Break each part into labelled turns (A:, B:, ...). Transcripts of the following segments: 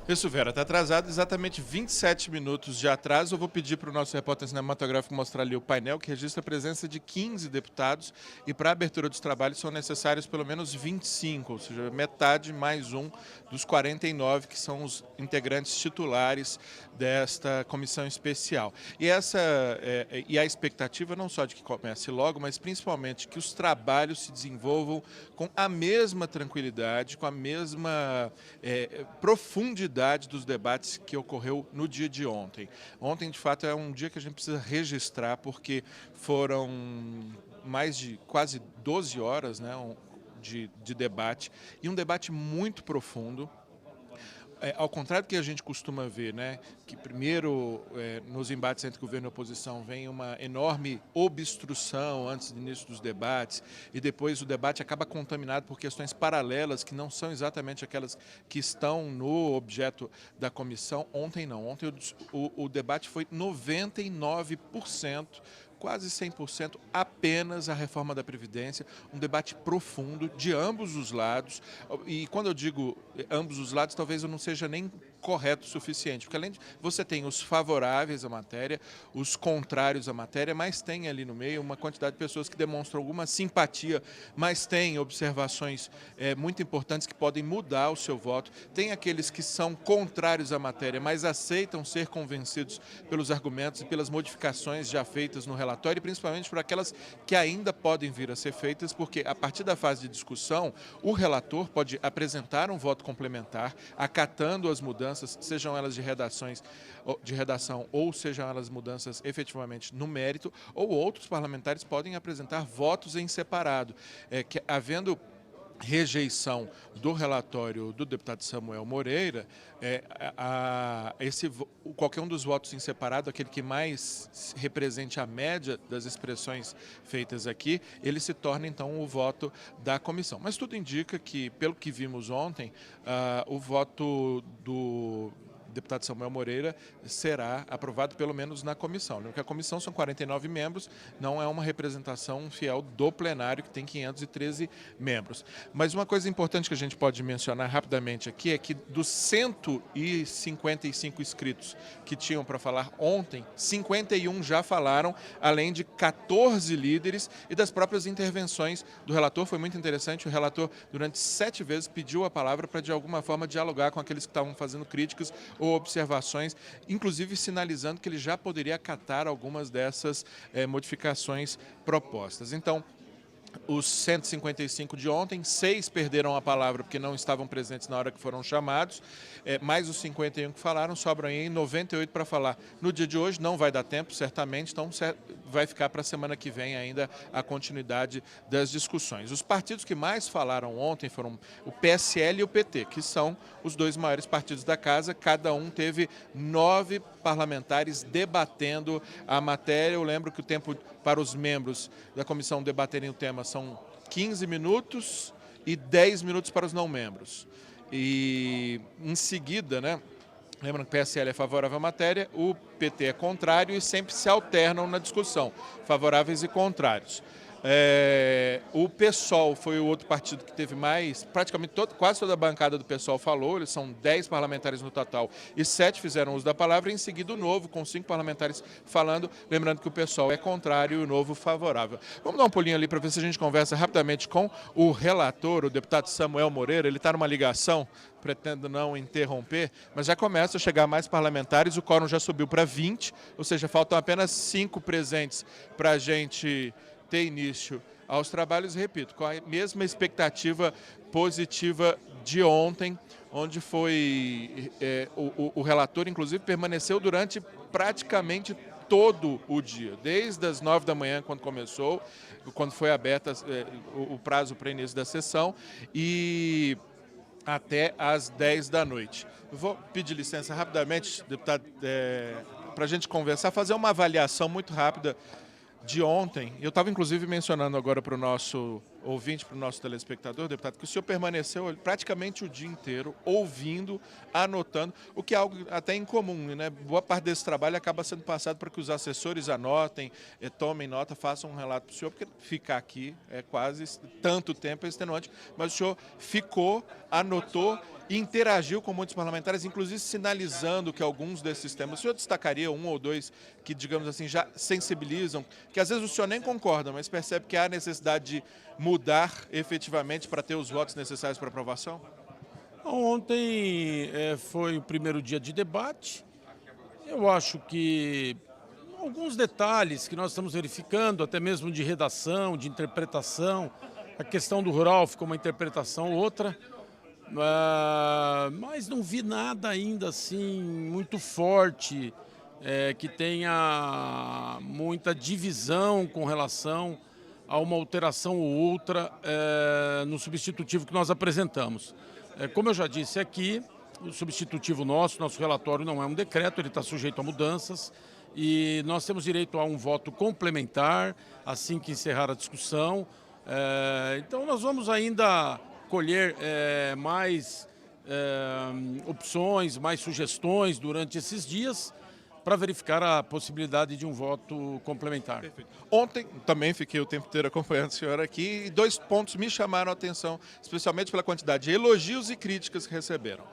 A: Isso, Vera, está atrasado exatamente 27 minutos de atraso. Eu vou pedir para o nosso repórter cinematográfico mostrar ali o painel que registra a presença de 15 deputados e para a abertura dos trabalhos são necessários pelo menos 25, ou seja, metade mais um dos 49 que são os integrantes titulares desta comissão especial. E a expectativa não só de que comece logo, mas principalmente que os trabalhos se desenvolvam com a mesma tranquilidade, com a mesma profundidade dos debates que ocorreu no dia de ontem. Ontem, de fato, é um dia que a gente precisa registrar, porque foram mais de quase 12 horas, né, de debate, e um debate muito profundo. Ao contrário do que a gente costuma ver, né, que primeiro nos embates entre governo e oposição vem uma enorme obstrução antes do início dos debates e depois o debate acaba contaminado por questões paralelas que não são exatamente aquelas que estão no objeto da comissão. Ontem não, ontem o debate foi 99%, quase 100% apenas a reforma da Previdência, um debate profundo de ambos os lados. E quando eu digo ambos os lados, talvez eu não seja nem correto o suficiente, porque além de você tem os favoráveis à matéria, os contrários à matéria, mas tem ali no meio uma quantidade de pessoas que demonstram alguma simpatia, mas tem observações muito importantes que podem mudar o seu voto. Tem aqueles que são contrários à matéria, mas aceitam ser convencidos pelos argumentos e pelas modificações já feitas no relatório, e principalmente por aquelas que ainda podem vir a ser feitas, porque a partir da fase de discussão, o relator pode apresentar um voto complementar, acatando as mudanças, sejam elas de redação ou sejam elas mudanças efetivamente no mérito, ou outros parlamentares podem apresentar votos em separado, que havendo rejeição do relatório do deputado Samuel Moreira, qualquer um dos votos em separado, aquele que mais represente a média das expressões feitas aqui, ele se torna então o voto da comissão. Mas tudo indica que, pelo que vimos ontem, o voto do deputado Samuel Moreira será aprovado pelo menos na comissão. Porque a comissão são 49 membros, não é uma representação fiel do plenário, que tem 513 membros. Mas uma coisa importante que a gente pode mencionar rapidamente aqui é que dos 155 inscritos que tinham para falar ontem, 51 já falaram, além de 14 líderes e das próprias intervenções do relator. Foi muito interessante, o relator durante 7 vezes pediu a palavra para de alguma forma dialogar com aqueles que estavam fazendo críticas ou observações, inclusive sinalizando que ele já poderia acatar algumas dessas modificações propostas. Então, os 155 de ontem, 6 perderam a palavra porque não estavam presentes na hora que foram chamados, mais os 51 que falaram, sobram aí 98 para falar. No dia de hoje não vai dar tempo, certamente, então vai ficar para a semana que vem ainda a continuidade das discussões. Os partidos que mais falaram ontem foram o PSL e o PT, que são os dois maiores partidos da casa, cada um teve 9 parlamentares debatendo a matéria. Eu lembro que o tempo para os membros da comissão debaterem o tema são 15 minutos e 10 minutos para os não membros. E em seguida, né, lembrando que o PSL é favorável à matéria, o PT é contrário e sempre se alternam na discussão, favoráveis e contrários. O PSOL foi o outro partido que teve mais, praticamente quase toda a bancada do PSOL falou, eles são 10 parlamentares no total e 7 fizeram uso da palavra, e em seguida o Novo, com 5 parlamentares falando, lembrando que o PSOL é contrário e o Novo favorável. Vamos dar um pulinho ali para ver se a gente conversa rapidamente com o relator, o deputado Samuel Moreira. Ele está numa ligação, pretendo não interromper, mas já começa a chegar mais parlamentares, o quórum já subiu para 20, ou seja, faltam apenas 5 presentes para a gente ter início aos trabalhos, repito, com a mesma expectativa positiva de ontem, onde foi o relator, inclusive, permaneceu durante praticamente todo o dia, desde as 9 da manhã, quando começou, quando foi aberto o prazo para início da sessão, e até às 10 da noite. Eu vou pedir licença rapidamente, deputado, para a gente conversar, fazer uma avaliação muito rápida de ontem. Eu estava, inclusive, mencionando agora para o nosso ouvinte, para o nosso telespectador, deputado, que o senhor permaneceu praticamente o dia inteiro ouvindo, anotando, o que é algo até incomum, né? Boa parte desse trabalho acaba sendo passado para que os assessores anotem, tomem nota, façam um relato para o senhor, porque ficar aqui é quase tanto tempo extenuante, mas o senhor ficou, anotou e interagiu com muitos parlamentares, inclusive sinalizando que alguns desses temas, o senhor destacaria um ou dois que, digamos assim, já sensibilizam, que às vezes o senhor nem concorda, mas percebe que há necessidade de mudar efetivamente para ter os votos necessários para aprovação?
B: Ontem foi o primeiro dia de debate. Eu acho que alguns detalhes que nós estamos verificando, até mesmo de redação, de interpretação, a questão do rural ficou uma interpretação outra, mas não vi nada ainda assim muito forte, que tenha muita divisão com relação a uma alteração ou outra no substitutivo que nós apresentamos. Como eu já disse aqui, o substitutivo nosso relatório não é um decreto, ele está sujeito a mudanças e nós temos direito a um voto complementar assim que encerrar a discussão. Então nós vamos ainda colher mais opções, mais sugestões durante esses dias para verificar a possibilidade de um voto complementar.
A: Perfeito. Ontem também fiquei o tempo inteiro acompanhando o senhor aqui e dois pontos me chamaram a atenção, especialmente pela quantidade de elogios e críticas que receberam.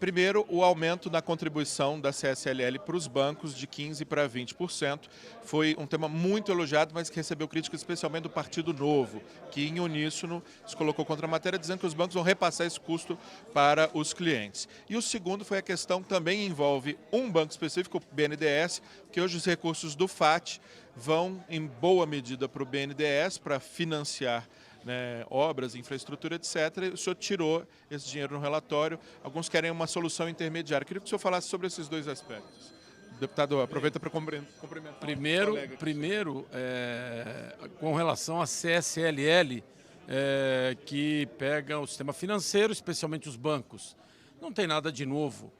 A: Primeiro, o aumento na contribuição da CSLL para os bancos de 15% para 20%. Foi um tema muito elogiado, mas que recebeu críticas especialmente do Partido Novo, que em uníssono se colocou contra a matéria, dizendo que os bancos vão repassar esse custo para os clientes. E o segundo foi a questão que também envolve um banco específico, o BNDES, que hoje os recursos do FAT vão em boa medida para o BNDES, para financiar, né, obras, infraestrutura, etc. O senhor tirou esse dinheiro no relatório. Alguns querem uma solução intermediária. Queria que o senhor falasse sobre esses dois aspectos. Deputado, aproveita para cumprimentar.
B: Primeiro, com relação à CSLL, que pega o sistema financeiro, especialmente os bancos. Não tem nada de novo.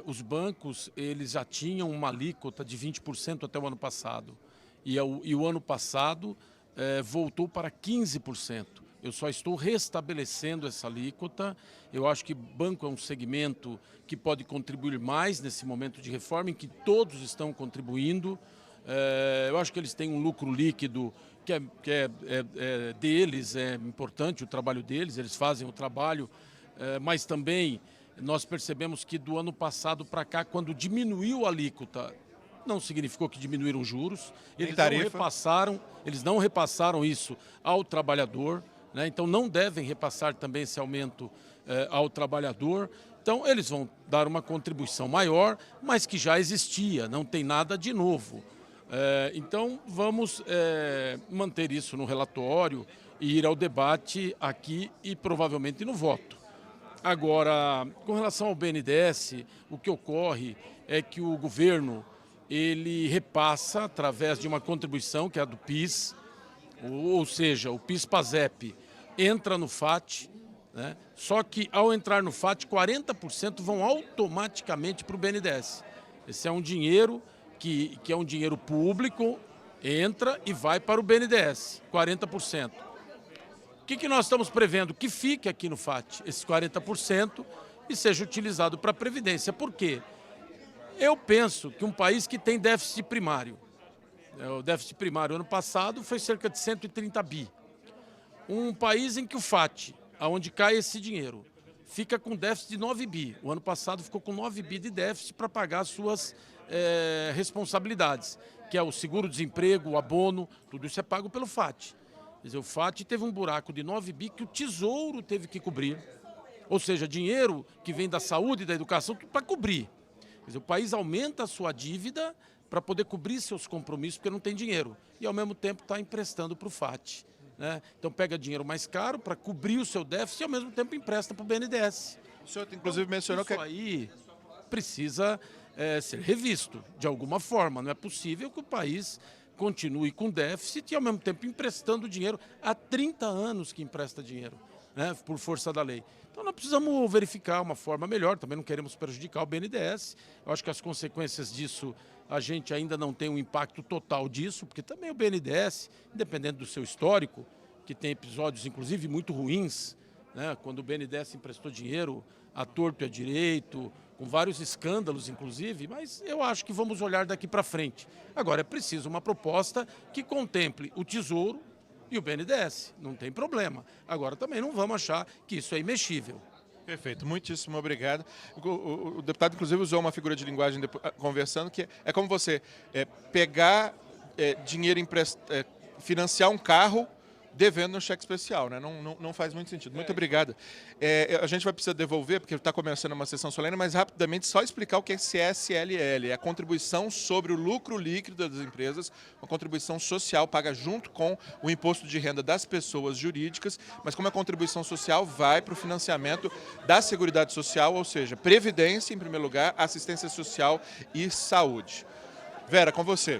B: Os bancos eles já tinham uma alíquota de 20% até o ano passado. E o ano passado voltou para 15%. Eu só estou restabelecendo essa alíquota. Eu acho que banco é um segmento que pode contribuir mais nesse momento de reforma, em que todos estão contribuindo. Eu acho que eles têm um lucro líquido que é deles, é importante o trabalho deles, eles fazem o trabalho, mas também nós percebemos que do ano passado para cá, quando diminuiu a alíquota, não significou que diminuíram os juros, eles não repassaram isso ao trabalhador, né? Então não devem repassar também esse aumento ao trabalhador. Então eles vão dar uma contribuição maior, mas que já existia, não tem nada de novo. Então vamos manter isso no relatório e ir ao debate aqui e provavelmente no voto. Agora, com relação ao BNDES, o que ocorre é que o governo ele repassa através de uma contribuição que é a do PIS, ou seja, o PIS/PASEP entra no FAT, né? Só que ao entrar no FAT, 40% vão automaticamente para o BNDES. Esse é um dinheiro que é um dinheiro público, entra e vai para o BNDES, 40%. O que nós estamos prevendo? Que fique aqui no FAT, esses 40%, e seja utilizado para a Previdência. Por quê? Eu penso que um país que tem déficit primário, o déficit primário ano passado foi cerca de 130 bi. Um país em que o FAT, aonde cai esse dinheiro, fica com déficit de 9 bi. O ano passado ficou com 9 bi de déficit para pagar as suas responsabilidades, que é o seguro-desemprego, o abono, tudo isso é pago pelo FAT. Quer dizer, o FAT teve um buraco de 9 bi que o Tesouro teve que cobrir. Ou seja, dinheiro que vem da saúde e da educação para cobrir. Quer dizer, o país aumenta a sua dívida para poder cobrir seus compromissos, porque não tem dinheiro. E, ao mesmo tempo, está emprestando para o FAT. Né? Então, pega dinheiro mais caro para cobrir o seu déficit e, ao mesmo tempo, empresta para o BNDES.
A: O senhor, inclusive, mencionou que
B: isso aí precisa ser revisto de alguma forma. Não é possível que o país continue com déficit e, ao mesmo tempo, emprestando dinheiro. Há 30 anos que empresta dinheiro, né, por força da lei. Então, nós precisamos verificar uma forma melhor. Também não queremos prejudicar o BNDES. Eu acho que as consequências disso, a gente ainda não tem um impacto total disso, porque também o BNDES, independente do seu histórico, que tem episódios, inclusive, muito ruins, né, quando o BNDES emprestou dinheiro à torto e à direito, com vários escândalos, inclusive, mas eu acho que vamos olhar daqui para frente. Agora, é preciso uma proposta que contemple o Tesouro e o BNDES, não tem problema. Agora, também não vamos achar que isso é imexível.
A: Perfeito, muitíssimo obrigado. O deputado, inclusive, usou uma figura de linguagem conversando, que é como você pegar dinheiro emprestado, financiar um carro devendo no cheque especial, né? Não faz muito sentido. Muito obrigado. A gente vai precisar devolver, porque está começando uma sessão solene, mas rapidamente só explicar o que é CSLL. É a contribuição sobre o lucro líquido das empresas, uma contribuição social paga junto com o imposto de renda das pessoas jurídicas, mas como a contribuição social vai para o financiamento da Seguridade Social, ou seja, previdência em primeiro lugar, assistência social e saúde. Vera, com você.